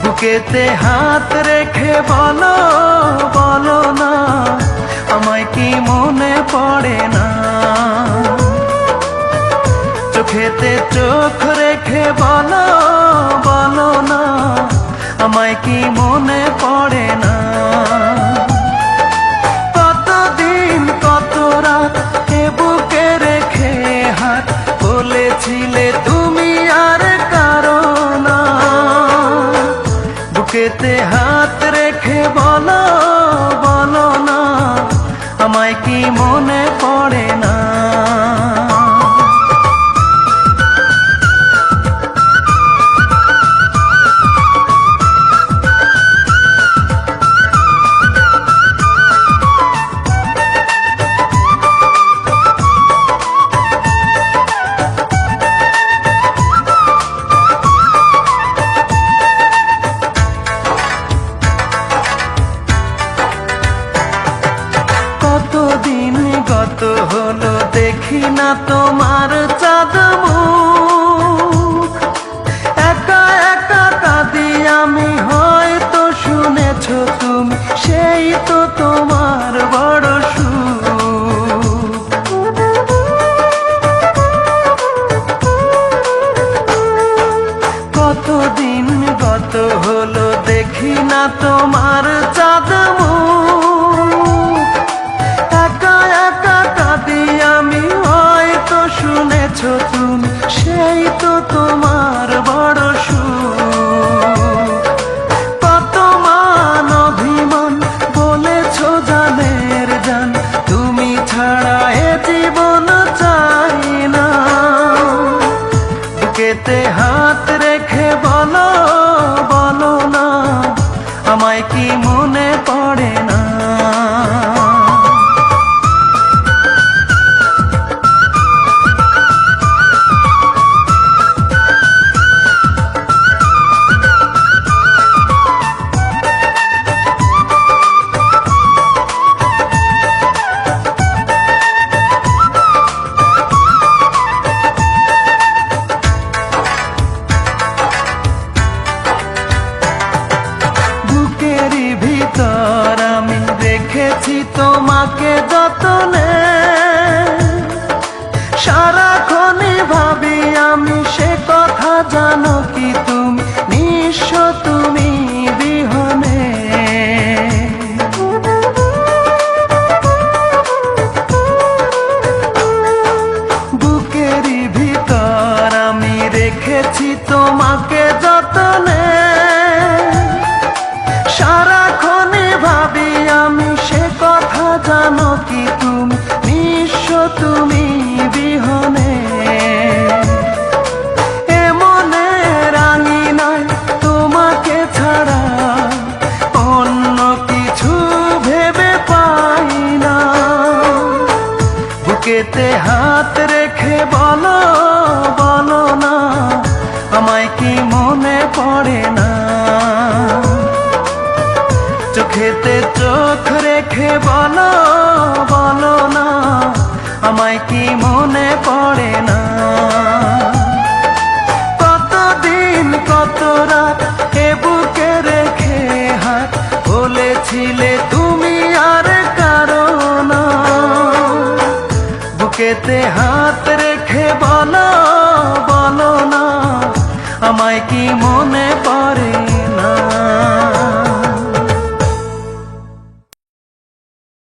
বুকেতে হাত রেখে বলো বলো না, আমায় কি মনে পড়ে না? চোখেতে চোখ রেখে বলো বলো না, আমায় কি মনে পড়ে না? কতদিন কত রাত এ বুকে রেখে হাত বলেছিলে তুমি আর কারো না। বুকেতে হাত রেখে বলো বলো না, আমায় কি মনে পড়ে না? কতদিন গত হলো দেখি না তোমার চাঁদ মুখ, একা একা কাঁদি আমি, হয়তো শুনেছো তুমি, সেই তো তোমার বড় সুখ। কতদিন গত হলো দেখি না তোমার চাঁদ মুখ, একা একা কাঁদি আমি, হয়তো শুনেছো তুমি, সেই তো তোমার বড় সুখ। কত মান অভিমান বলেছো জানের জান, তুমি ছাড়া এ জীবন চাই না। বুকেতে হাত রেখে বলো বলো না, আমায় কি মনে পড়ে না? বুকেরই ভিতর আমি রেখেছি তোমাকে যতনে, সারাক্ষণই ভাবি আমি সে কথা, জানো কি তুমি নিঃস্ব তুমি বিহনে। বুকেরই ভিতর আমি রেখেছি তোমাকে যতনে, সারাক্ষণই ভাবি আমি সে কথা, জানো কি তুমি নিঃস্ব তুমি বিহনে। এমনে রাঙি নাই তোমাকে ছাড়া, অন্য কিছু ভেবে পাই না। বুকেতে হাত রেখে বলো বলো না, আমায় কি মনে পড়ে না? চোখেতে চোখ রেখে বলো বলো না, আমায় কি মনে